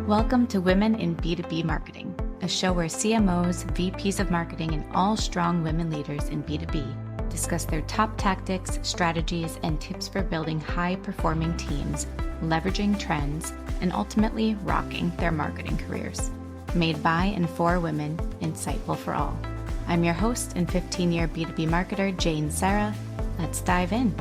Welcome to Women in B2B Marketing, a show where CMOs, VPs of marketing, and all strong women leaders in B2B discuss their top tactics, strategies, and tips for building high-performing teams, leveraging trends, and ultimately rocking their marketing careers. Made by and for women, insightful for all. I'm your host and 15-year B2B marketer, Jane Serra. Let's dive in.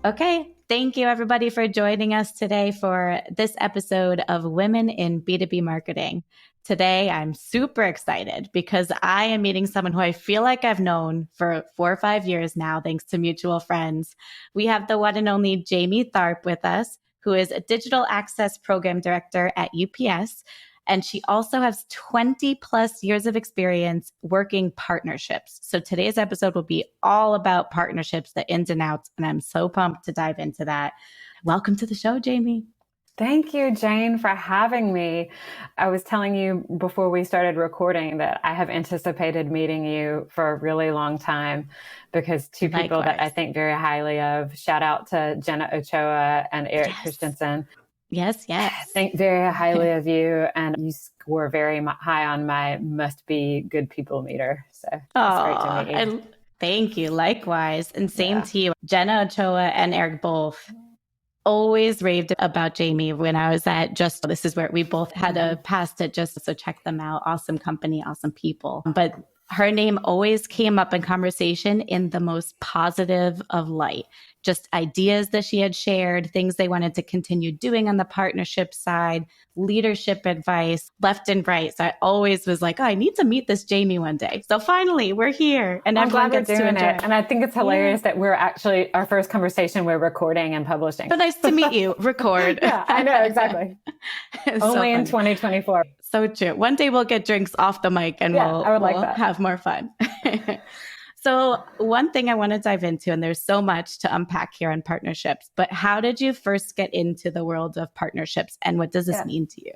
Okay, thank you everybody for joining us today for this episode of Women in B2B Marketing. Today, I'm super excited because I am meeting someone who I feel like I've known for 4 or 5 years now, thanks to mutual friends. We have the one and only Jamie Tharp with us, who is a Digital Access Program Director at UPS. And she also has 20 plus years of experience working partnerships. So today's episode will be all about partnerships, the ins and outs. And I'm so pumped to dive into that. Welcome to the show, Jamie. Thank you, Jane, for having me. I was telling you before we started recording that I have anticipated meeting you for a really long time because two people that I think very highly of. Shout out to Jenna Ochoa and Eric Christensen. Yes. I think very highly of you, and you score very high on my must be good people meter. So it's great to meet you. Thank you. Likewise. And same to you. Jenna Ochoa and Eric both always raved about Jamie when I was at this is where we both had a past at so check them out. Awesome company, awesome people. But her name always came up in conversation in the most positive of light. Just ideas that she had shared, things they wanted to continue doing on the partnership side, leadership advice, left and right. So I always was like, I need to meet this Jamie one day. So finally, we're here, and everyone gets to enjoy it. And I think it's hilarious that we're actually, our first conversation, we're recording and publishing. So nice to meet you. Record. Yeah, I know, exactly. Only in 2024. So true. One day we'll get drinks off the mic and we'll have more fun. So one thing I want to dive into, and there's so much to unpack here on partnerships, but how did you first get into the world of partnerships and what does this mean to you?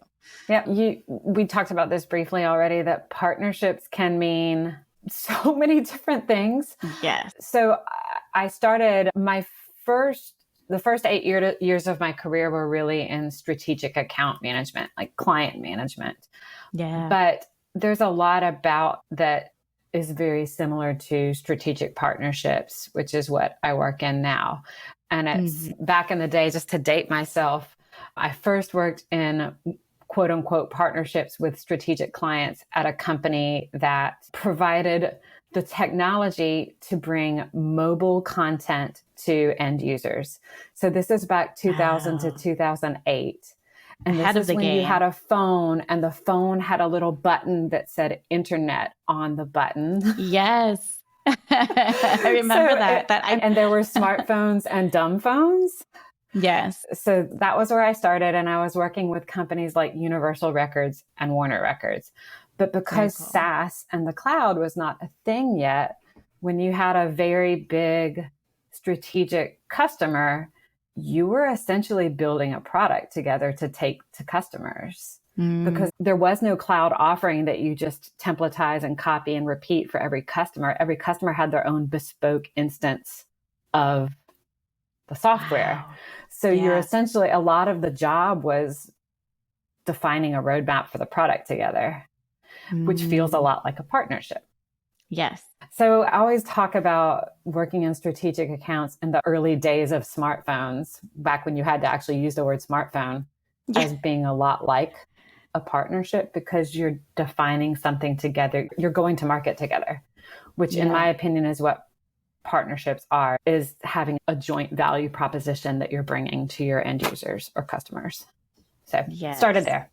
Yeah, we talked about this briefly already, that partnerships can mean so many different things. Yes. So I started the first 8 years of my career were really in strategic account management, like client management. Yeah. But there's a lot about that is very similar to strategic partnerships, which is what I work in now. And it's back in the day, just to date myself, I first worked in quote unquote partnerships with strategic clients at a company that provided the technology to bring mobile content to end users. So this is back 2000 to 2008. And this is when you had a phone and the phone had a little button that said internet on the button. Yes. I remember that. And there were smartphones and dumb phones. Yes. So that was where I started. And I was working with companies like Universal Records and Warner Records. But because SaaS and the cloud was not a thing yet, when you had a very big strategic customer, you were essentially building a product together to take to customers because there was no cloud offering that you just templatize and copy and repeat for every customer. Every customer had their own bespoke instance of the software. Wow. So you're essentially, a lot of the job was defining a roadmap for the product together, which feels a lot like a partnership. Yes. So I always talk about working in strategic accounts in the early days of smartphones, back when you had to actually use the word smartphone, as being a lot like a partnership because you're defining something together. You're going to market together, which in my opinion is what partnerships are, is having a joint value proposition that you're bringing to your end users or customers. So started there.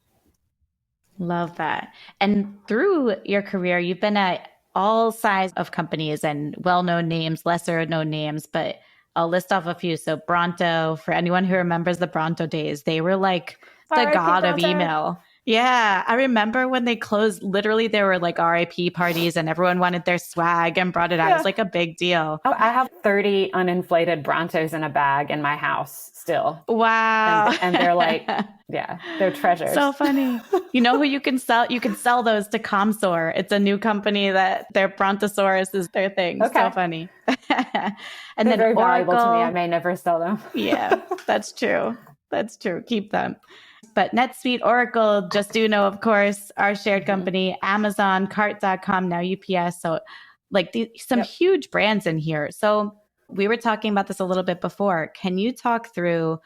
Love that. And through your career, you've been at all size of companies and well-known names, lesser known names, but I'll list off a few. So Bronto, for anyone who remembers the Bronto days, they were like the god of email. Yeah. I remember when they closed, literally there were like RIP parties and everyone wanted their swag and brought it out. It was like a big deal. Oh, I have 30 uninflated Brontos in a bag in my house still. Wow. And they're like, they're treasures. So funny. You know who you can sell? You can sell those to Comsor. It's a new company that their Brontosaurus is their thing. Okay. So funny. And They're then very valuable to me. I Oracle. may never sell them. Yeah, that's true. That's true. Keep them. But NetSuite, Oracle, Just Uno, of course, our shared company, Amazon, Cart.com, now UPS. So like some huge brands in here. So we were talking about this a little bit before. Can you talk through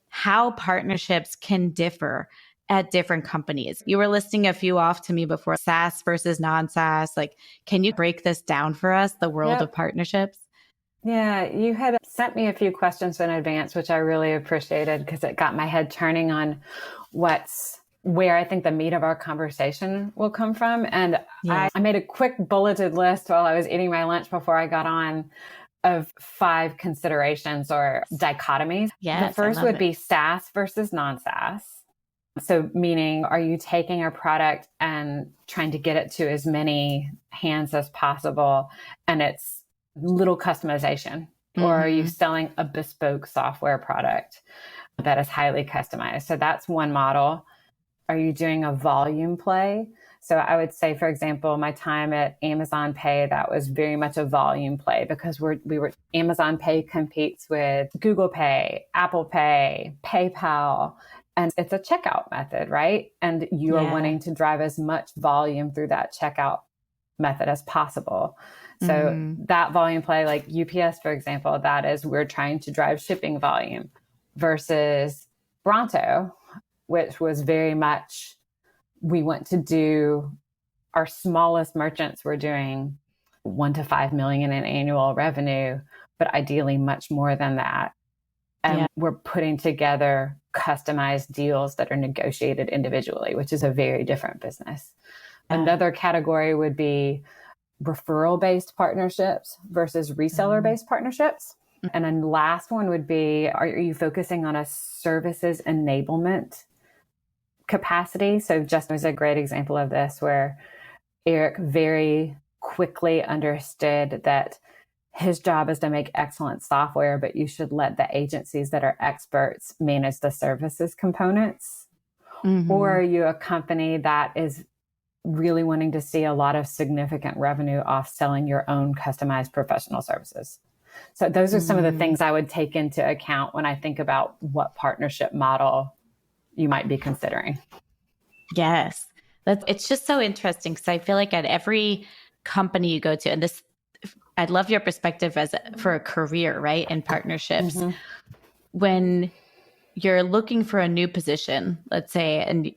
how partnerships can differ at different companies? You were listing a few off to me before, SaaS versus non-SaaS. Like, can you break this down for us, the world of partnerships? Yeah, you had sent me a few questions in advance, which I really appreciated because it got my head turning on where I think the meat of our conversation will come from. And I made a quick bulleted list while I was eating my lunch before I got on of 5 considerations or dichotomies. Yes, the first would be SaaS versus non-SaaS. So meaning, are you taking a product and trying to get it to as many hands as possible and it's little customization? Or are you selling a bespoke software product that is highly customized? So that's one model. Are you doing a volume play? So I would say, for example, my time at Amazon Pay, that was very much a volume play because Amazon Pay competes with Google Pay, Apple Pay, PayPal, and it's a checkout method, right? And you are wanting to drive as much volume through that checkout method as possible. So that volume play, like UPS, for example, that is, we're trying to drive shipping volume versus Bronto, which was very much, we want to do, our smallest merchants were doing 1 to 5 million in annual revenue, but ideally much more than that. And we're putting together customized deals that are negotiated individually, which is a very different business. Another category would be referral-based partnerships versus reseller-based partnerships. And then the last one would be, are you focusing on a services enablement capacity? So Justin was a great example of this, where Eric very quickly understood that his job is to make excellent software, but you should let the agencies that are experts manage the services components. Or are you a company that is really wanting to see a lot of significant revenue off selling your own customized professional services? So those are some of the things I would take into account when I think about what partnership model you might be considering. Yes. It's just so interesting because I feel like at every company you go to, and this, I'd love your perspective for a career, right? In partnerships, when you're looking for a new position, let's say, and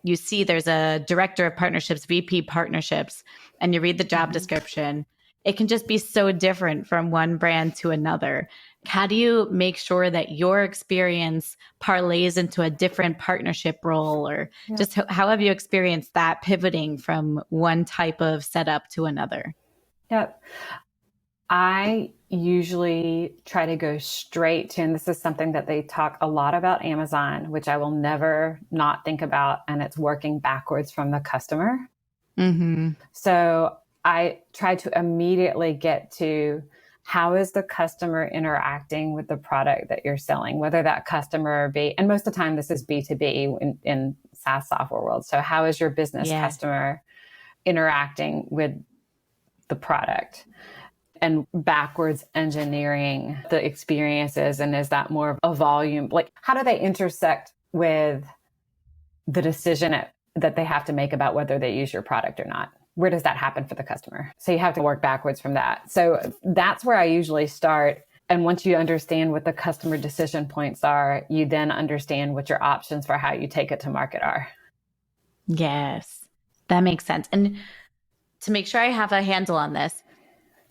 you see there's a director of partnerships, VP partnerships, and you read the job description, it can just be so different from one brand to another. How do you make sure that your experience parlays into a different partnership role, or just how have you experienced that pivoting from one type of setup to another? Yep. I usually try to go straight to, and this is something that they talk a lot about Amazon, which I will never not think about, and it's working backwards from the customer. So I try to immediately get to, how is the customer interacting with the product that you're selling, whether that customer be, and most of the time this is B2B in SaaS software world. So how is your business customer interacting with the product? And backwards engineering the experiences. And is that more of a volume? Like, how do they intersect with the decision that they have to make about whether they use your product or not? Where does that happen for the customer? So you have to work backwards from that. So that's where I usually start. And once you understand what the customer decision points are, you then understand what your options for how you take it to market are. Yes, that makes sense. And to make sure I have a handle on this,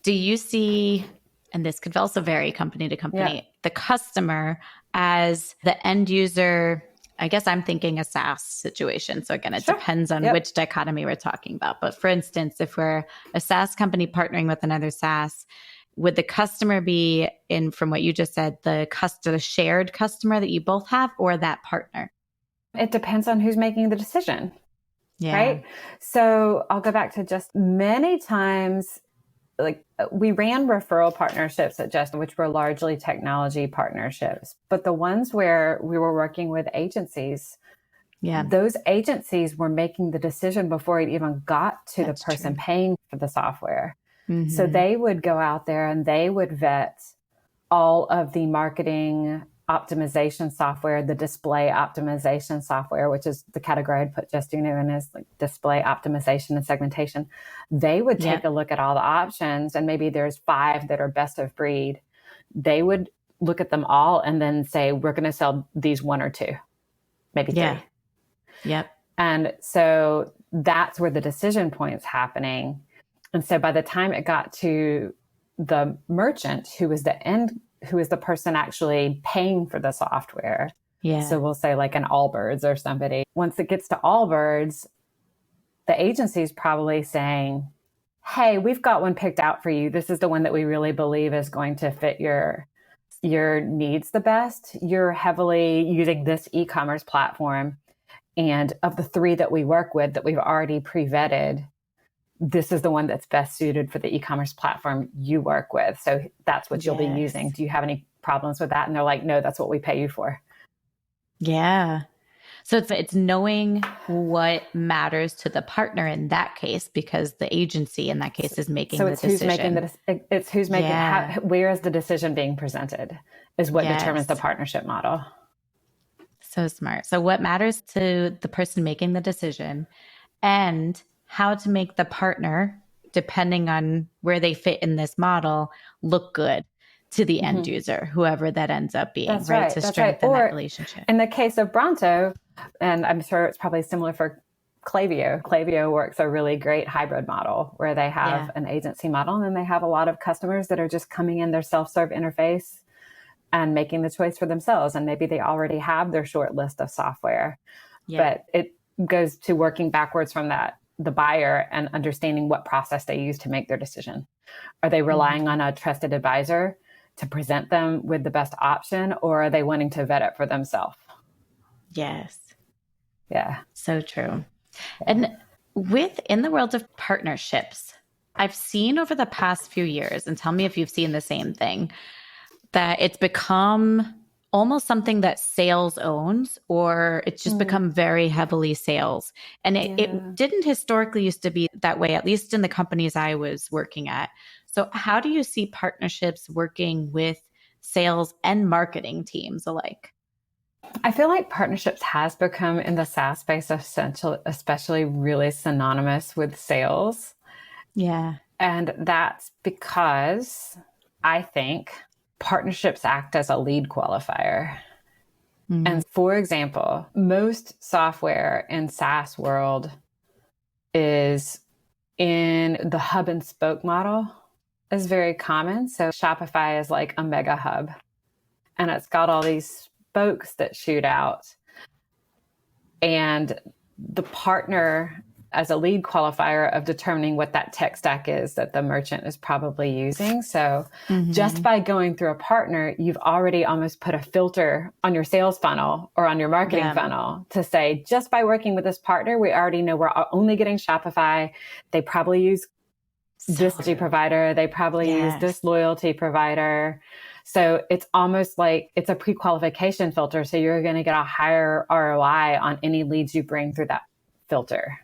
do you see, and this could also vary company to company, the customer as the end user? I guess I'm thinking a SaaS situation. So again, it depends on which dichotomy we're talking about. But for instance, if we're a SaaS company partnering with another SaaS, would the customer be, in from what you just said, the shared customer that you both have, or that partner? It depends on who's making the decision, right? So I'll go back to just many times, like we ran referral partnerships at Justin, which were largely technology partnerships, but the ones where we were working with agencies, those agencies were making the decision before it even got to the person paying for the software. So they would go out there and they would vet all of the marketing optimization software, the display optimization software, which is the category I'd put Just Uno in, is like display optimization and segmentation. They would take a look at all the options, and maybe there's 5 that are best of breed. They would look at them all and then say, we're going to sell these 1 or 2, maybe 3. Yep. And so that's where the decision point's happening. And so by the time it got to the merchant, who is the person actually paying for the software. So we'll say like an Allbirds or somebody. Once it gets to Allbirds, the agency's probably saying, hey, we've got one picked out for you. This is the one that we really believe is going to fit your needs the best. You're heavily using this e-commerce platform. And of the 3 that we work with that we've already pre-vetted, this is the one that's best suited for the e-commerce platform you work with. So that's what you'll be using. Do you have any problems with that? And they're like, no, that's what we pay you for. Yeah. So it's knowing what matters to the partner in that case, because the agency in that case is making the decision. It's who's making, where is the decision being presented is what determines the partnership model. So smart. So what matters to the person making the decision, and how to make the partner, depending on where they fit in this model, look good to the end user, whoever that ends up being, That's right? To strengthen that relationship. In the case of Bronto, and I'm sure it's probably similar for Klaviyo. Klaviyo works a really great hybrid model where they have an agency model, and then they have a lot of customers that are just coming in their self-serve interface and making the choice for themselves. And maybe they already have their short list of software, but it goes to working backwards from that, the buyer, and understanding what process they use to make their decision. Are they relying on a trusted advisor to present them with the best option, or are they wanting to vet it for themselves? Yes. Yeah. So true. And within the world of partnerships, I've seen over the past few years, and tell me if you've seen the same thing, that it's become almost something that sales owns, or it's just become very heavily sales. And it didn't historically used to be that way, at least in the companies I was working at. So how do you see partnerships working with sales and marketing teams alike? I feel like partnerships has become, in the SaaS space, especially really synonymous with sales. Yeah. And that's because I think partnerships act as a lead qualifier. And for example, most software in SaaS world is in the hub and spoke model is very common. So Shopify is like a mega hub, and it's got all these spokes that shoot out, and the partner as a lead qualifier of determining what that tech stack is that the merchant is probably using. So just by going through a partner, you've already almost put a filter on your sales funnel or on your marketing funnel to say, just by working with this partner, we already know we're only getting Shopify. They probably use this provider. They probably use this loyalty provider. So it's almost like it's a pre-qualification filter. So you're going to get a higher ROI on any leads you bring through that filter.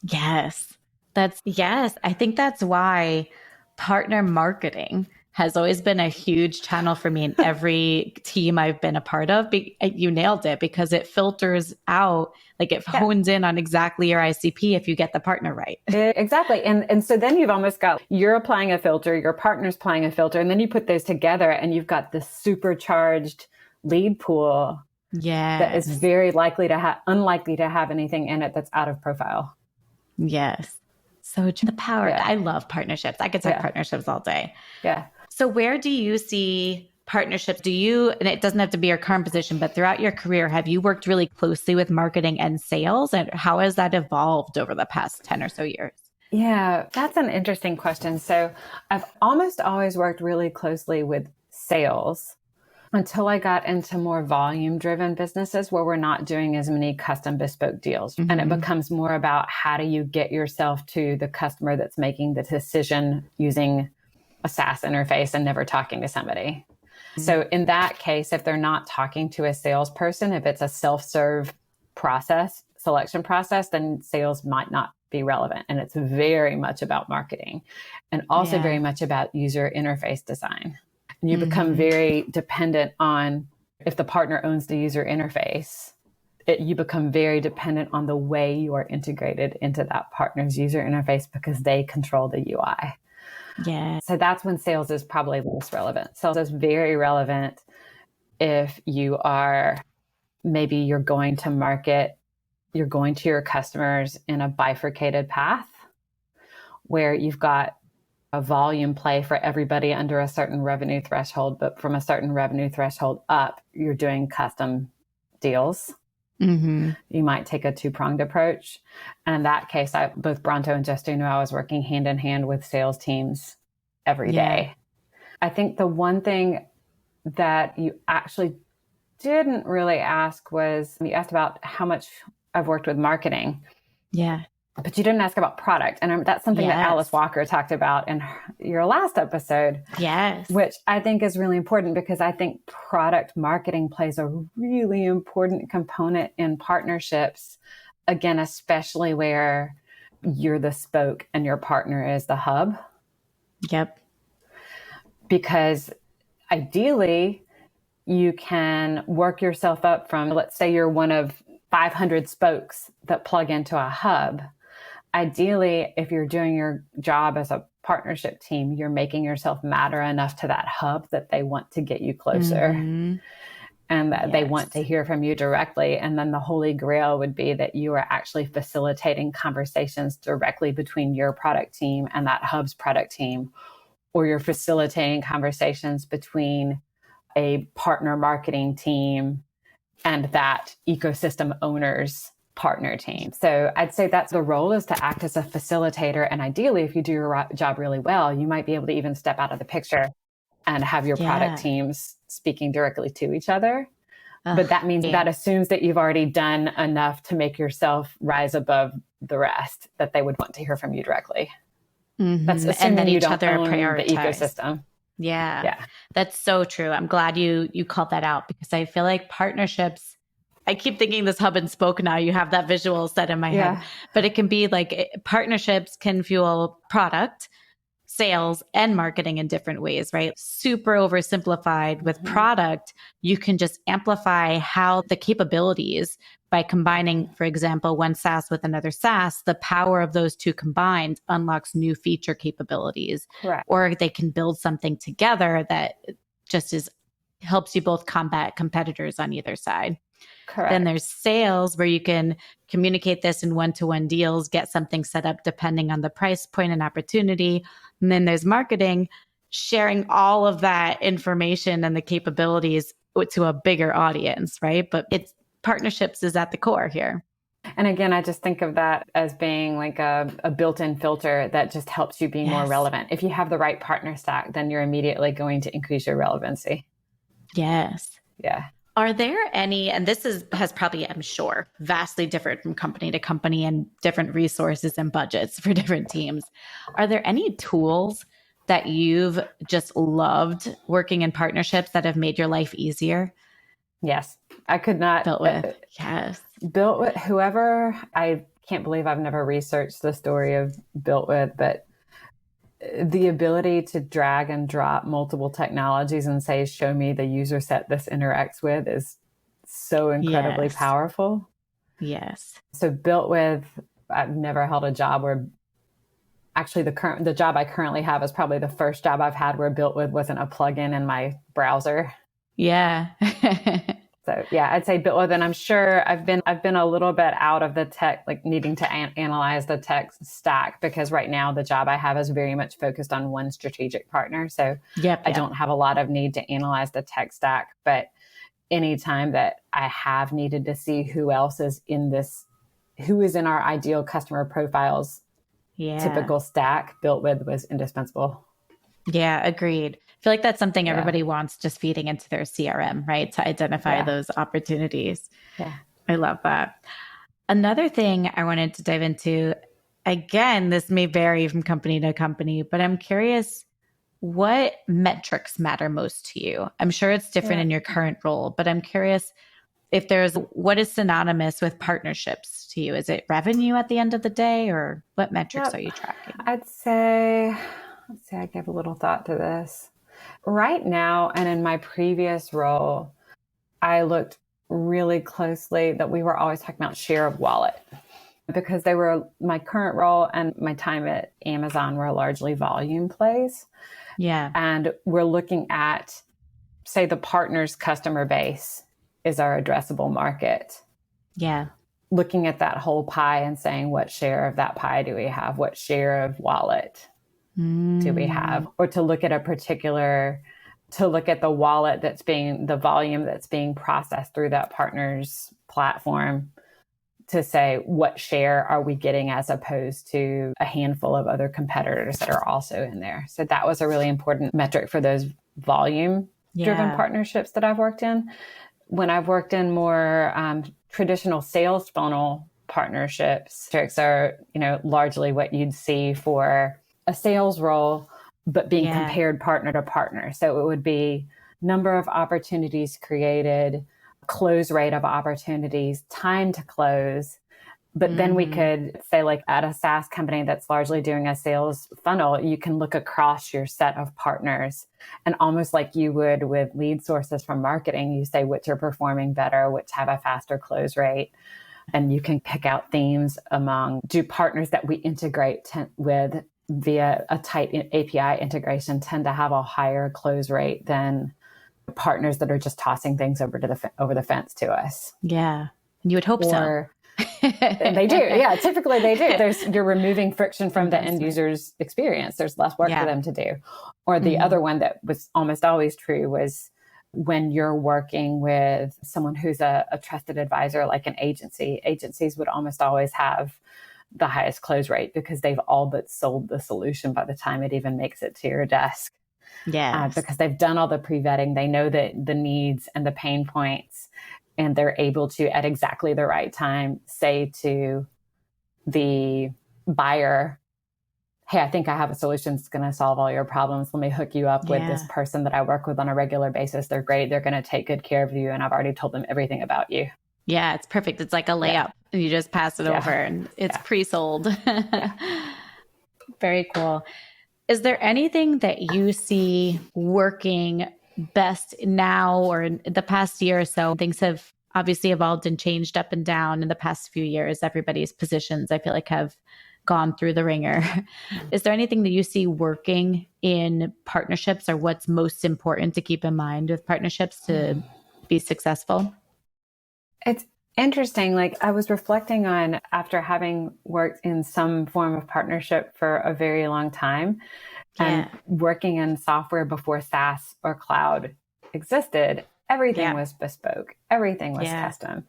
Yes. I think that's why partner marketing has always been a huge channel for me in every team I've been a part of. You nailed it, because it filters out, like it hones in on exactly your ICP if you get the partner right. Exactly. And so then you've almost got, you're applying a filter, your partner's applying a filter, and then you put those together and you've got this supercharged lead pool that is very unlikely to have anything in it that's out of profile. Yes. So the power, I love partnerships. I could talk partnerships all day. Yeah. So where do you see partnerships? And it doesn't have to be your current position, but throughout your career, have you worked really closely with marketing and sales? And how has that evolved over the past 10 or so years? Yeah, that's an interesting question. So I've almost always worked really closely with sales until I got into more volume-driven businesses where we're not doing as many custom bespoke deals. And it becomes more about how do you get yourself to the customer that's making the decision using a SaaS interface and never talking to somebody. So in that case, if they're not talking to a salesperson, if it's a self-serve selection process, then sales might not be relevant. And it's very much about marketing and also very much about user interface design. And you become very dependent on, if the partner owns the user interface, you become very dependent on the way you are integrated into that partner's user interface because they control the UI. Yeah. So that's when sales is probably less relevant. Sales is very relevant if you are, maybe you're going to market, you're going to your customers in a bifurcated path where you've got a volume play for everybody under a certain revenue threshold, but from a certain revenue threshold up, you're doing custom deals. You might take a two-pronged approach. And in that case, both Bronto and Justo knew I was working hand in hand with sales teams every day. I think the one thing that you actually didn't really ask was, you asked about how much I've worked with marketing. Yeah. But you didn't ask about product. And that's something that Alice Walker talked about in your last episode. Yes. Which I think is really important because I think product marketing plays a really important component in partnerships. Again, especially where you're the spoke and your partner is the hub. Yep. Because ideally, you can work yourself up from, let's say you're one of 500 spokes that plug into a hub. Ideally, if you're doing your job as a partnership team, you're making yourself matter enough to that hub that they want to get you closer and that they want to hear from you directly. And then the holy grail would be that you are actually facilitating conversations directly between your product team and that hub's product team, or you're facilitating conversations between a partner marketing team and that ecosystem owner's partner team. So I'd say that's the role, is to act as a facilitator. And ideally, if you do your job really well, you might be able to even step out of the picture and have your product teams speaking directly to each other. But that means that assumes that you've already done enough to make yourself rise above the rest, that they would want to hear from you directly. That's assuming and then you each don't other own prioritize the ecosystem. Yeah. That's so true. I'm glad you called that out, because I feel like partnerships, I keep thinking this hub and spoke now. You have that visual set in my head, but it can be like partnerships can fuel product, sales, and marketing in different ways, right? Super oversimplified. With product, you can just amplify how the capabilities by combining, for example, one SaaS with another SaaS, the power of those two combined unlocks new feature capabilities. Correct. Or they can build something together that just helps you both combat competitors on either side. Correct. Then there's sales, where you can communicate this in one-to-one deals, get something set up depending on the price point and opportunity. And then there's marketing, sharing all of that information and the capabilities to a bigger audience, right? But partnerships is at the core here. And again, I just think of that as being like a built-in filter that just helps you be more relevant. If you have the right partner stack, then you're immediately going to increase your relevancy. Yes. Yeah. Are there any, and this has probably, I'm sure, vastly different from company to company and different resources and budgets for different teams. Are there any tools that you've just loved working in partnerships that have made your life easier? Yes. I could not. Built with. Yes. Built with whoever. I can't believe I've never researched the story of Built with, but the ability to drag and drop multiple technologies and say, show me the user set this interacts with, is so incredibly powerful. Yes. So Built with, I've never held a job where, actually the job I currently have is probably the first job I've had where Built with wasn't a plugin in my browser. Yeah. So yeah, I'd say Built with, and I'm sure I've been a little bit out of the tech, like needing to analyze the tech stack, because right now the job I have is very much focused on one strategic partner. So I don't have a lot of need to analyze the tech stack, but anytime that I have needed to see who else is in this, who is in our ideal customer profiles, typical stack, Built with was indispensable. Yeah, agreed. I feel like that's something everybody wants, just feeding into their CRM, right? To identify those opportunities. Yeah. I love that. Another thing I wanted to dive into, again, this may vary from company to company, but I'm curious, what metrics matter most to you? I'm sure it's different in your current role, but I'm curious, if there's, what is synonymous with partnerships to you? Is it revenue at the end of the day, or what metrics are you tracking? I'd say, let's say I gave a little thought to this. Right now, and in my previous role, I looked really closely that we were always talking about share of wallet, because they were, my current role and my time at Amazon were largely volume plays. Yeah. And we're looking at, say, the partner's customer base is our addressable market. Yeah. Looking at that whole pie and saying, what share of that pie do we have? What share of wallet do we have? Or to look at a particular, to look at the wallet that's being, the volume that's being processed through that partner's platform, to say, what share are we getting as opposed to a handful of other competitors that are also in there? So that was a really important metric for those volume driven partnerships that I've worked in. When I've worked in more traditional sales funnel partnerships, metrics are, largely what you'd see for a sales role, but being compared partner to partner. So it would be number of opportunities created, close rate of opportunities, time to close. But then we could say, like at a SaaS company that's largely doing a sales funnel, you can look across your set of partners, and almost like you would with lead sources from marketing, you say which are performing better, which have a faster close rate. And you can pick out themes among, do partners that we integrate with via a tight API integration tend to have a higher close rate than partners that are just tossing things over the fence to us. Yeah. You would hope so. They do. Yeah, typically they do. You're removing friction from the end user's experience. There's less work for them to do. Or the other one that was almost always true was when you're working with someone who's a trusted advisor, like an agency. Agencies would almost always have the highest close rate because they've all but sold the solution by the time it even makes it to your desk. Because they've done all the pre-vetting. They know the needs and the pain points, and they're able to, at exactly the right time, say to the buyer, hey, I think I have a solution that's going to solve all your problems. Let me hook you up with this person that I work with on a regular basis. They're great. They're going to take good care of you. And I've already told them everything about you. Yeah, it's perfect. It's like a layup. You just pass it over and it's pre-sold. Very cool. Is there anything that you see working best now or in the past year or so? Things have obviously evolved and changed up and down in the past few years. Everybody's positions, I feel like, have gone through the ringer. Is there anything that you see working in partnerships, or what's most important to keep in mind with partnerships to be successful? It's interesting. Like, I was reflecting on, after having worked in some form of partnership for a very long time and working in software before SaaS or cloud existed, everything was bespoke. Everything was custom.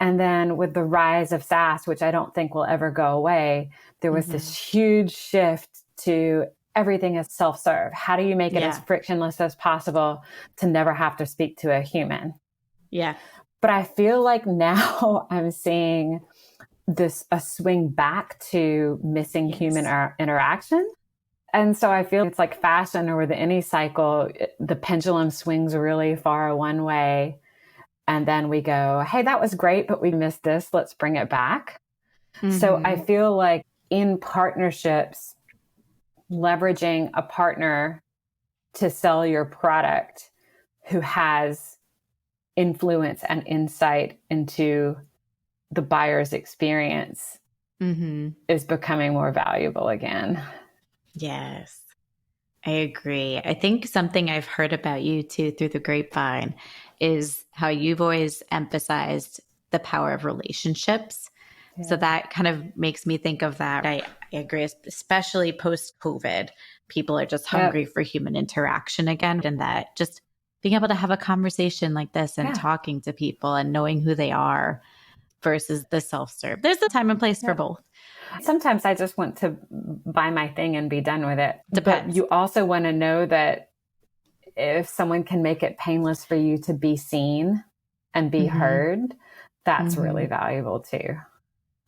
And then with the rise of SaaS, which I don't think will ever go away, there was this huge shift to everything is self-serve. How do you make it as frictionless as possible to never have to speak to a human? Yeah. But I feel like now I'm seeing a swing back to missing human interaction. And so I feel it's like fashion, or with any cycle, the pendulum swings really far one way. And then we go, hey, that was great, but we missed this. Let's bring it back. So I feel like in partnerships, leveraging a partner to sell your product who has influence and insight into the buyer's experience is becoming more valuable again. Yes, I agree. I think something I've heard about you too through the grapevine is how you've always emphasized the power of relationships. So that kind of makes me think of that. I agree, especially post-COVID, people are just hungry for human interaction again, and that just being able to have a conversation like this and talking to people and knowing who they are versus the self-serve. There's a time and place for both. Sometimes I just want to buy my thing and be done with it. Depends. But you also want to know that if someone can make it painless for you to be seen and be heard, that's really valuable too.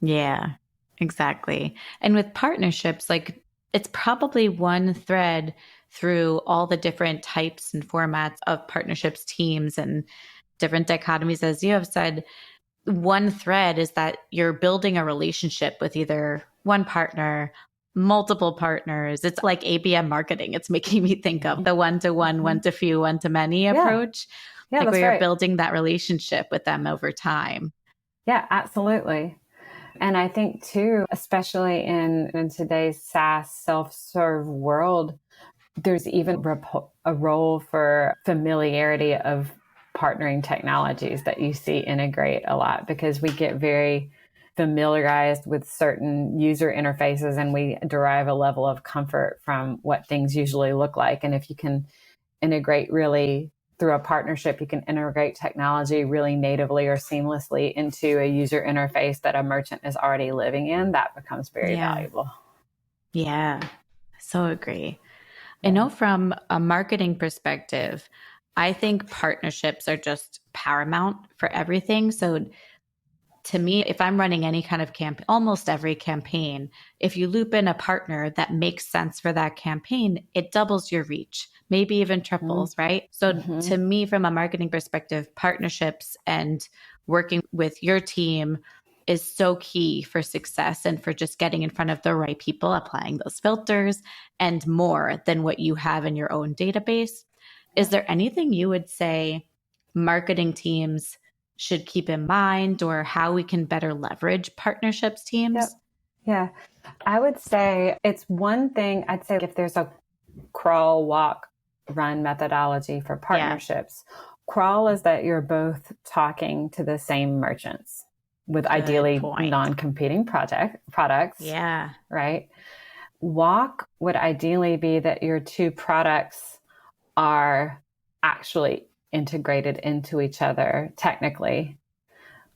Yeah, exactly. And with partnerships, like, it's probably one thread through all the different types and formats of partnerships, teams, and different dichotomies, as you have said, one thread is that you're building a relationship with either one partner, multiple partners. It's like ABM marketing. It's making me think of the one-to-one, one-to-few, one-to-many approach. Yeah, like that's where you're right. building that relationship with them over time. Yeah, absolutely. And I think too, especially in today's SaaS self-serve world, there's even a role for familiarity of partnering technologies that you see integrate a lot, because we get very familiarized with certain user interfaces and we derive a level of comfort from what things usually look like. And if you can integrate really through a partnership, you can integrate technology really natively or seamlessly into a user interface that a merchant is already living in, that becomes very valuable. Yeah, so agree. I know from a marketing perspective, I think partnerships are just paramount for everything. So to me, if I'm running any kind of campaign, almost every campaign, if you loop in a partner that makes sense for that campaign, it doubles your reach, maybe even triples, right? So to me, from a marketing perspective, partnerships and working with your team is so key for success and for just getting in front of the right people, applying those filters and more than what you have in your own database. Is there anything you would say marketing teams should keep in mind, or how we can better leverage partnerships teams? Yeah. I would say it's one thing. I'd say if there's a crawl, walk, run methodology for partnerships, crawl is that you're both talking to the same merchants with ideally non-competing products. Yeah. Right. Walk would ideally be that your two products are actually integrated into each other technically,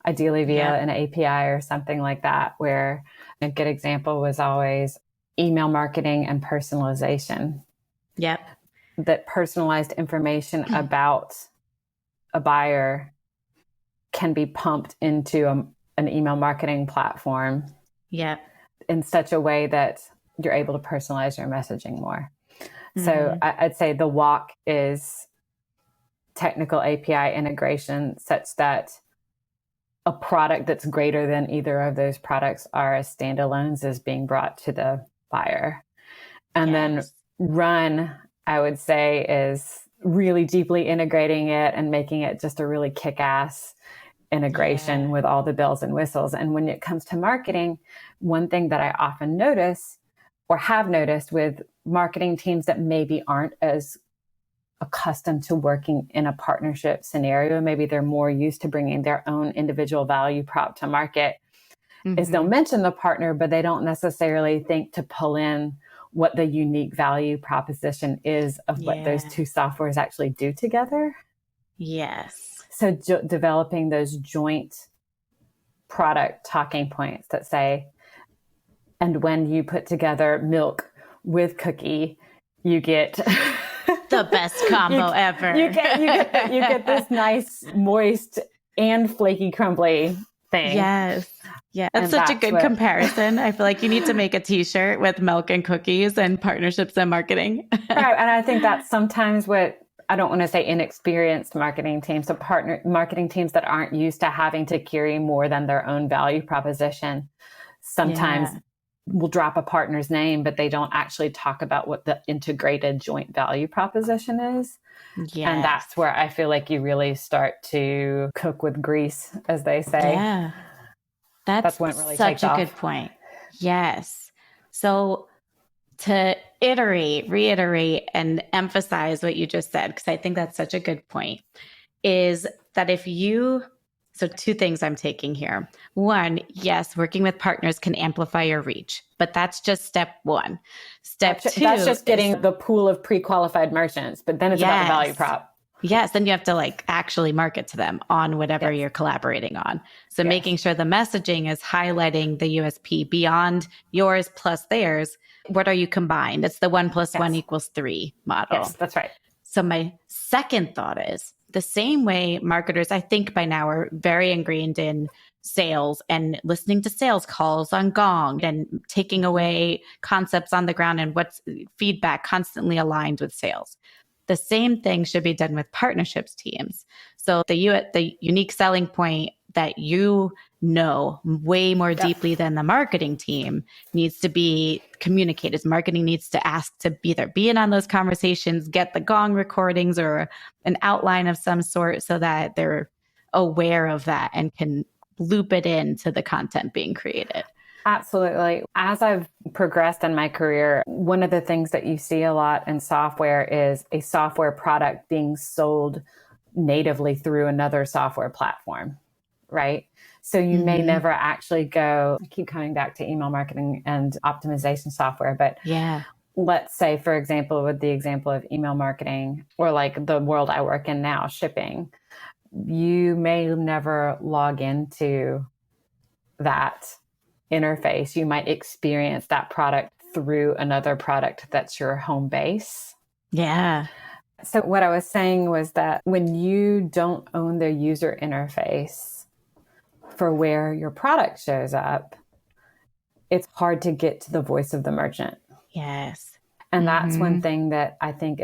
ideally via an API or something like that, where a good example was always email marketing and personalization. Yep. That personalized information about a buyer can be pumped into an email marketing platform. Yep. In such a way that you're able to personalize your messaging more. So I'd say the walk is technical API integration such that a product that's greater than either of those products are as standalones is being brought to the buyer. And then run, I would say, is really deeply integrating it and making it just a really kick-ass integration with all the bells and whistles. And when it comes to marketing, one thing that I often notice or have noticed with marketing teams that maybe aren't as accustomed to working in a partnership scenario, maybe they're more used to bringing their own individual value prop to market, is they'll mention the partner, but they don't necessarily think to pull in what the unique value proposition is of what those two softwares actually do together. Yes. So developing those joint product talking points that say, and when you put together milk with cookie, you get the best combo ever. You get this nice, moist and flaky, crumbly thing. Yes. Yeah. That's such a good comparison. I feel like you need to make a t-shirt with milk and cookies and partnerships and marketing. Right. And I think that's sometimes what, I don't want to say inexperienced marketing teams, so marketing teams that aren't used to having to carry more than their own value proposition sometimes will drop a partner's name, but they don't actually talk about what the integrated joint value proposition is. Yes. And that's where I feel like you really start to cook with grease, as they say. Yeah. That's when it really such a good point. Yes. So to reiterate, and emphasize what you just said, because I think that's such a good point, is that so two things I'm taking here. One, yes, working with partners can amplify your reach, but that's just step one. Step two. That's just getting the pool of pre-qualified merchants, but then it's about the value prop. Yes, then you have to actually market to them on whatever you're collaborating on. So making sure the messaging is highlighting the USP beyond yours plus theirs. What are you combined? It's the 1 + 1 = 3 model. Yes, that's right. So my second thought is the same way marketers, I think by now, are very ingrained in sales and listening to sales calls on Gong and taking away concepts on the ground and what's feedback constantly aligned with sales. The same thing should be done with partnerships teams. So the unique selling point that you know way more deeply than the marketing team needs to be communicated. Marketing needs to ask to either be in on those conversations, get the gong recordings or an outline of some sort so that they're aware of that and can loop it into the content being created. Absolutely. As I've progressed in my career, one of the things that you see a lot in software is a software product being sold natively through another software platform, right? So you may never actually go, I keep coming back to email marketing and optimization software, but let's say, for example, with the example of email marketing or like the world I work in now, shipping, you may never log into that interface. You might experience that product through another product that's your home base. Yeah. So what I was saying was that when you don't own the user interface for where your product shows up, it's hard to get to the voice of the merchant. Yes. And that's one thing that I think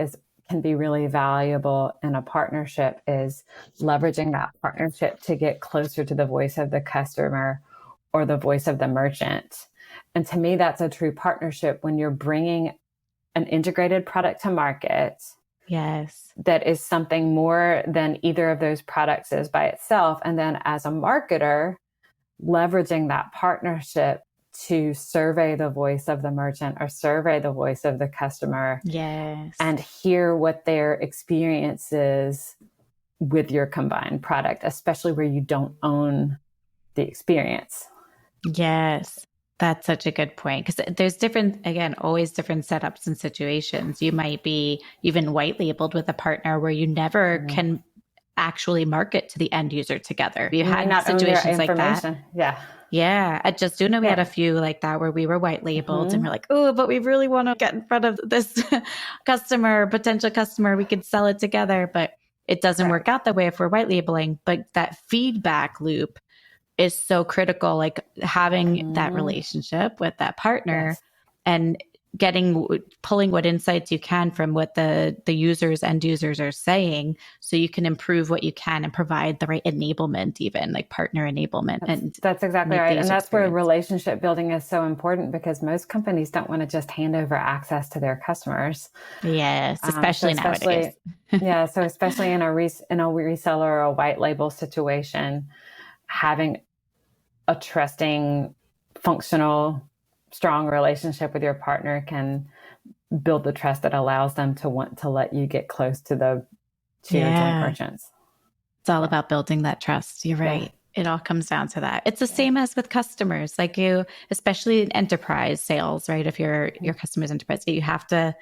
can be really valuable in a partnership, is leveraging that partnership to get closer to the voice of the customer or the voice of the merchant. And to me, that's a true partnership when you're bringing an integrated product to market. Yes. That is something more than either of those products is by itself. And then as a marketer, leveraging that partnership to survey the voice of the merchant or survey the voice of the customer. Yes. And hear what their experience is with your combined product, especially where you don't own the experience. Yes. That's such a good point, because there's always different setups and situations. You might be even white labeled with a partner where you never can actually market to the end user together. You had situations like that. Yeah. At Just Una, we had a few like that where we were white labeled and we're like, oh, but we really want to get in front of this potential customer. We could sell it together, but it doesn't work out that way if we're white labeling. But that feedback loop is so critical, like having that relationship with that partner and pulling what insights you can from what the end users are saying, so you can improve what you can and provide the right enablement, even like partner enablement. That's exactly right. And that's where relationship building is so important, because most companies don't want to just hand over access to their customers. Yes, especially nowadays. So especially in a reseller or a white label situation, having a trusting, functional, strong relationship with your partner can build the trust that allows them to want to let you get close to your joint merchants. It's all about building that trust. You're right. It all comes down to that. It's the same as with customers, like especially in enterprise sales, right? If your customer's enterprise, you have to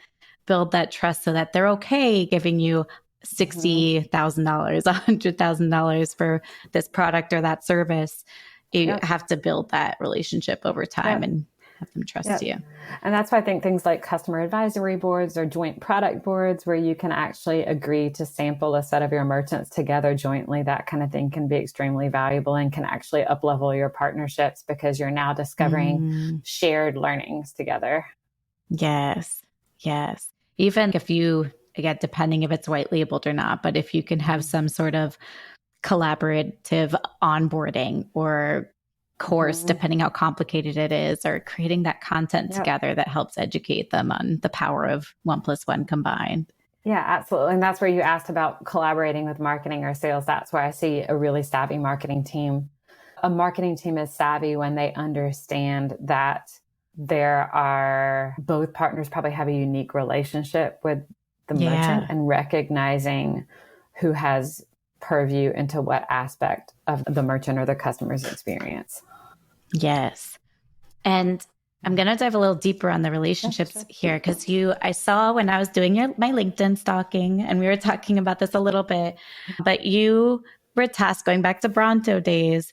build that trust so that they're okay giving you $60,000, $100,000 for this product or that service. You have to build that relationship over time and have them trust you. And that's why I think things like customer advisory boards or joint product boards, where you can actually agree to sample a set of your merchants together jointly, that kind of thing can be extremely valuable and can actually up-level your partnerships, because you're now discovering shared learnings together. Yes. Yes. Even if you, again, depending if it's white labeled or not, but if you can have some sort of collaborative onboarding or course, depending how complicated it is, or creating that content together that helps educate them on the power of 1 + 1 combined. Yeah, absolutely. And that's where you asked about collaborating with marketing or sales. That's where I see a really savvy marketing team. A marketing team is savvy when they understand that both partners probably have a unique relationship with the merchant, and recognizing who has purview into what aspect of the merchant or the customer's experience. Yes. And I'm going to dive a little deeper on the relationships here, because I saw when I was doing my LinkedIn stalking, and we were talking about this a little bit, but you were tasked, going back to Bronto days,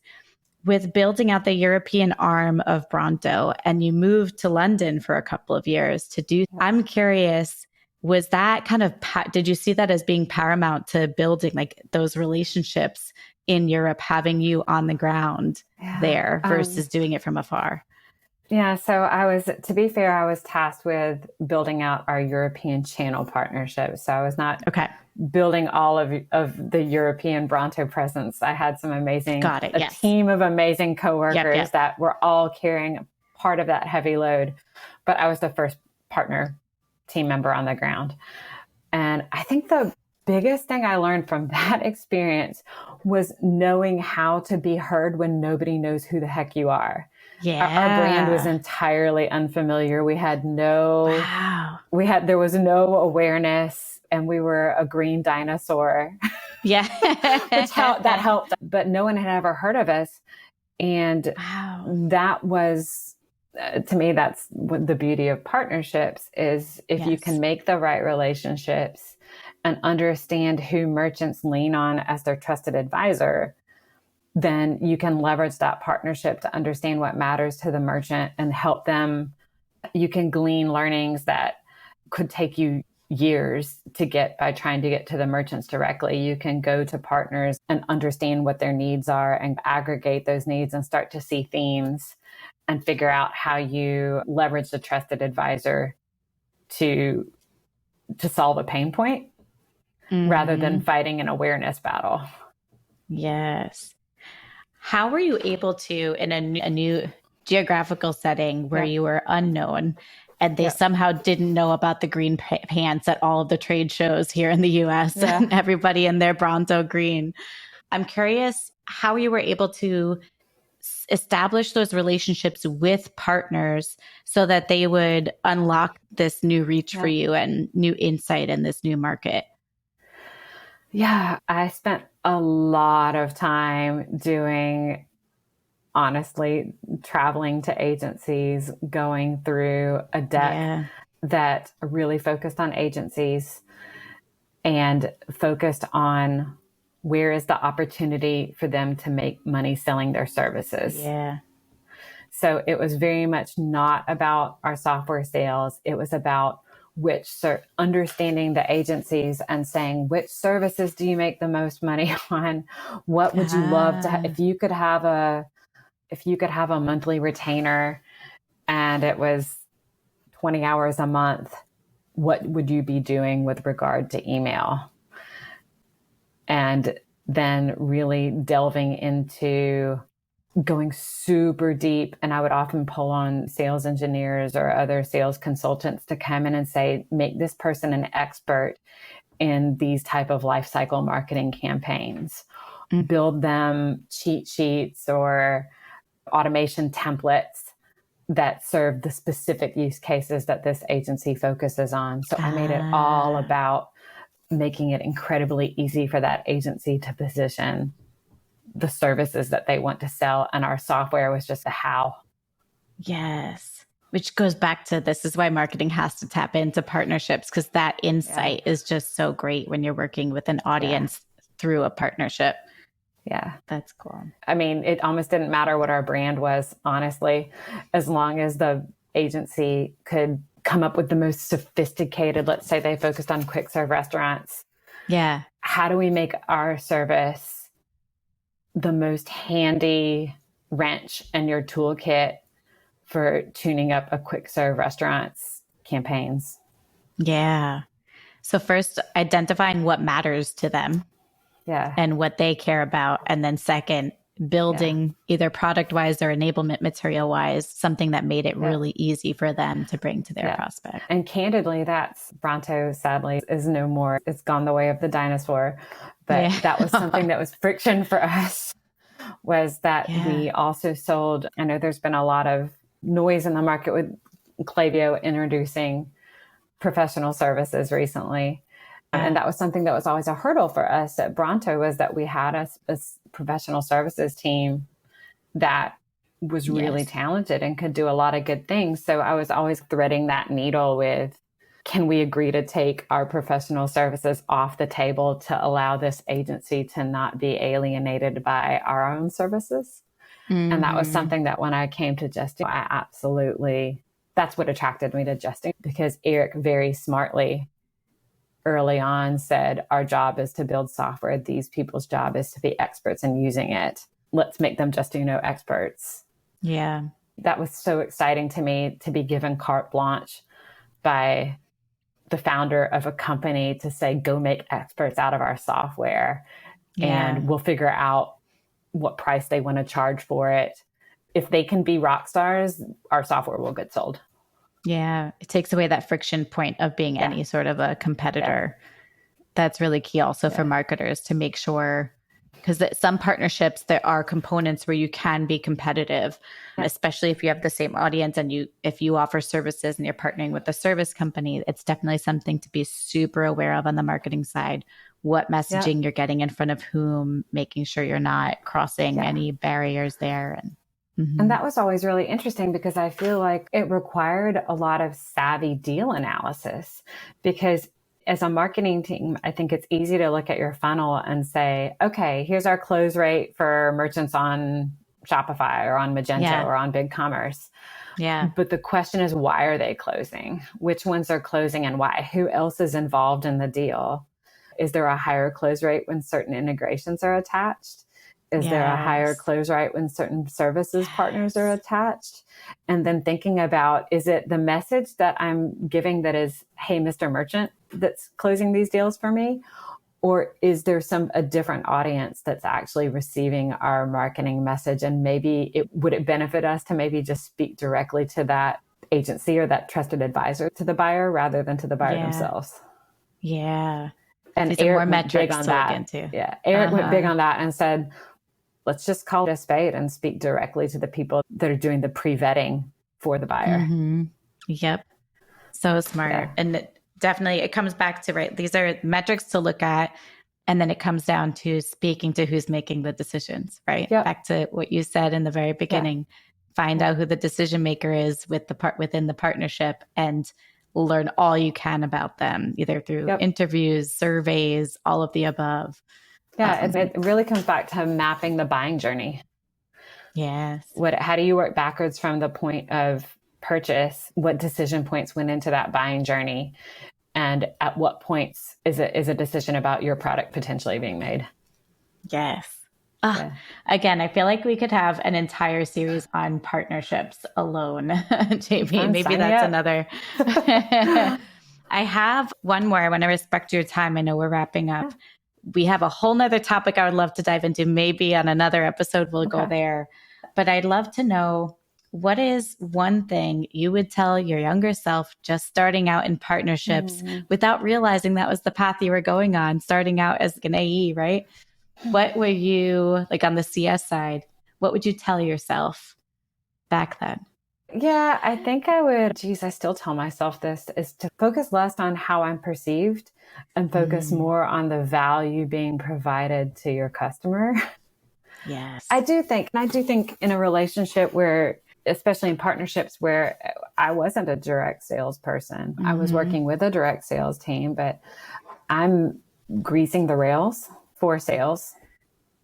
with building out the European arm of Bronto, and you moved to London for a couple of years to do. I'm curious, was that kind of, did you see that as being paramount to building like those relationships in Europe, having you on the ground there versus doing it from afar? Yeah, so to be fair, I was tasked with building out our European channel partnership. So I was not Okay. building all of the European Bronto presence. I had Got it. a Yes. team of amazing Yep. coworkers Yep. that were all carrying part of that heavy load. But I was the first partner team member on the ground. And I think the biggest thing I learned from that experience was knowing how to be heard when nobody knows who the heck you are. Our brand was Yeah. entirely unfamiliar. Wow. There was no awareness, and we were a green dinosaur, Yeah. that helped, but no one had ever heard of us. And Wow. that was, to me, that's what the beauty of partnerships is. If you can Yes. make the right relationships and understand who merchants lean on as their trusted advisor, then you can leverage that partnership to understand what matters to the merchant and help them. You can glean learnings that could take you years to get by trying to get to the merchants directly. You can go to partners and understand what their needs are and aggregate those needs and start to see themes and figure out how you leverage the trusted advisor to solve a pain point rather than fighting an awareness battle. Yes. How were you able to, in a new geographical setting where you were unknown and they somehow didn't know about the green pants at all of the trade shows here in the US and everybody in their Bronto green? I'm curious how you were able to establish those relationships with partners so that they would unlock this new reach for you and new insight in this new market. Yeah, I spent a lot of time honestly, traveling to agencies, going through a deck that really focused on agencies and focused on where is the opportunity for them to make money selling their services. Yeah. So it was very much not about our software sales. It was about understanding the agencies and saying, which services do you make the most money on? What would you love to have? If you could have a monthly retainer and it was 20 hours a month, what would you be doing with regard to email? And then really delving into going super deep. And I would often pull on sales engineers or other sales consultants to come in and say, make this person an expert in these type of life cycle marketing campaigns, build them cheat sheets or automation templates that serve the specific use cases that this agency focuses on. So I made it all about making it incredibly easy for that agency to position the services that they want to sell. And our software was just a how. Yes. Which goes back to this is why marketing has to tap into partnerships, because that insight is just so great when you're working with an audience through a partnership. Yeah. That's cool. I mean, it almost didn't matter what our brand was, honestly, as long as the agency could come up with the most sophisticated, let's say they focused on quick serve restaurants. Yeah. How do we make our service the most handy wrench in your toolkit for tuning up a quick serve restaurant's campaigns? Yeah. So first, identifying what matters to them. Yeah. And what they care about. And then second, building either product wise or enablement material wise, something that made it really easy for them to bring to their prospect. And candidly, Bronto sadly is no more. It's gone the way of the dinosaur. But that was something that was friction for us, was that we also sold. I know there's been a lot of noise in the market with Klaviyo introducing professional services recently. And that was something that was always a hurdle for us at Bronto, was that we had a professional services team that was really talented and could do a lot of good things. So I was always threading that needle with, can we agree to take our professional services off the table to allow this agency to not be alienated by our own services? And that was something that when I came to Justin, that's what attracted me to Justin, because Eric very smartly early on said, our job is to build software. These people's job is to be experts in using it. Let's make them experts. Yeah. That was so exciting to me, to be given carte blanche by the founder of a company to say, go make experts out of our software, and we'll figure out what price they want to charge for it. If they can be rock stars, our software will get sold. Yeah. It takes away that friction point of being any sort of a competitor. That's really key also for marketers to make sure, because some partnerships, there are components where you can be competitive, especially if you have the same audience and if you offer services and you're partnering with a service company. It's definitely something to be super aware of on the marketing side. What messaging you're getting in front of whom, making sure you're not crossing any barriers there. And that was always really interesting, because I feel like it required a lot of savvy deal analysis, because as a marketing team, I think it's easy to look at your funnel and say, okay, here's our close rate for merchants on Shopify or on Magento or on BigCommerce. Yeah. But the question is, why are they closing? Which ones are closing and why? Who else is involved in the deal? Is there a higher close rate when certain integrations are attached? Is there a higher close rate when certain services partners are attached? And then thinking about, is it the message that I'm giving that is, hey, Mr. Merchant, that's closing these deals for me? Or is there a different audience that's actually receiving our marketing message? And maybe would it benefit us to maybe just speak directly to that agency or that trusted advisor to the buyer rather than to the buyer themselves? Yeah. And these Eric are more metrics on to that. Look into. Yeah, Eric went big on that and said, let's just call it a spade and speak directly to the people that are doing the pre-vetting for the buyer. Yep. So smart. Yeah. And definitely it comes back to, right, these are metrics to look at. And then it comes down to speaking to who's making the decisions, right? Yep. Back to what you said in the very beginning. Find out who the decision maker is within the partnership, and learn all you can about them, either through interviews, surveys, all of the above. Yeah, it really comes back to mapping the buying journey. Yes. How do you work backwards from the point of purchase? What decision points went into that buying journey? And at what points is a decision about your product potentially being made? Yes. Again, I feel like we could have an entire series on partnerships alone, Jamie. Maybe that's another. I have one more. I want to respect your time. I know we're wrapping up. We have a whole nother topic I would love to dive into. Maybe on another episode, we'll go there. But I'd love to know, what is one thing you would tell your younger self just starting out in partnerships without realizing that was the path you were going on, starting out as an AE, right? What were you, like on the CS side, what would you tell yourself back then? Yeah, I think I would, I still tell myself this, is to focus less on how I'm perceived and focus more on the value being provided to your customer. Yes. I do think in a relationship where, especially in partnerships where I wasn't a direct salesperson, I was working with a direct sales team, but I'm greasing the rails for sales,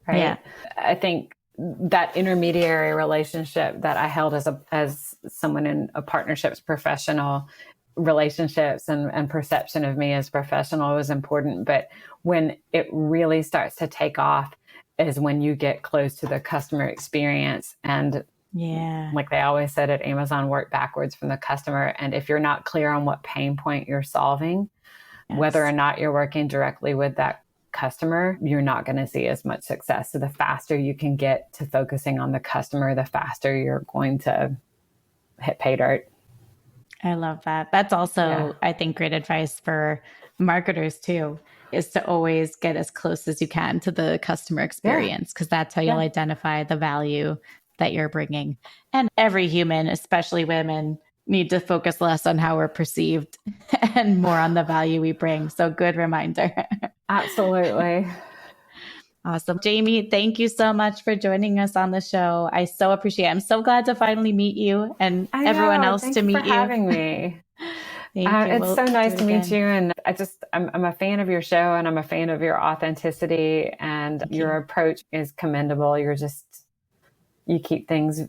right? Yeah. I think that intermediary relationship that I held as someone in a partnerships professional, relationships and perception of me as professional was important. But when it really starts to take off is when you get close to the customer experience. And like they always said at Amazon, work backwards from the customer. And if you're not clear on what pain point you're solving, whether or not you're working directly with that customer, you're not going to see as much success. So the faster you can get to focusing on the customer, the faster you're going to hit pay dirt. I love that. That's also, I think, great advice for marketers too, is to always get as close as you can to the customer experience, because that's how you'll identify the value that you're bringing. And every human, especially women, need to focus less on how we're perceived and more on the value we bring. So good reminder. Absolutely. Awesome. Jamie, thank you so much for joining us on the show. I so appreciate it. I'm so glad to finally meet you and everyone else to meet you. Thank you for having me. It's so nice to meet you. And I'm a fan of your show, and I'm a fan of your authenticity, and your approach is commendable. You keep things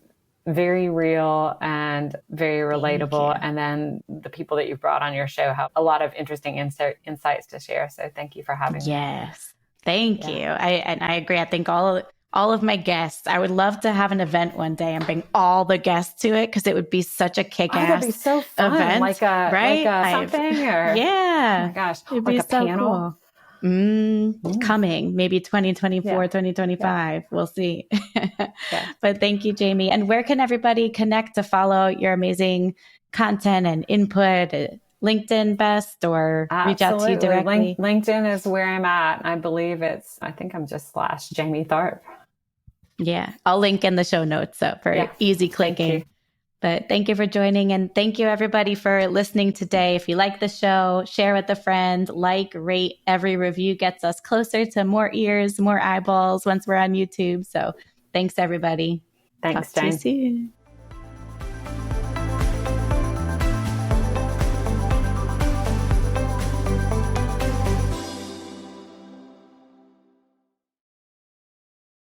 very real and very relatable. And then the people that you've brought on your show have a lot of interesting insights to share. So thank you for having me. Yes. Thank you. I agree. I think all all of my guests. I would love to have an event one day and bring all the guests to it because it would be such a kick-ass that'd be so fun. event, right? Like a something or yeah, oh my gosh, it'd like be a so panel. Cool. Coming maybe 2024, Yeah. 2025. We'll see. Yeah. But thank you, Jamie. And where can everybody connect to follow your amazing content and input? LinkedIn best, or reach out to you directly? LinkedIn is where I'm at. I think I'm just / Jamie Tharp. Yeah, I'll link in the show notes so for easy clicking. But thank you for joining, and thank you everybody for listening today. If you like the show, share with a friend, rate. Every review gets us closer to more ears, more eyeballs once we're on YouTube. So thanks everybody. Thanks, Talk Jane. to you soon.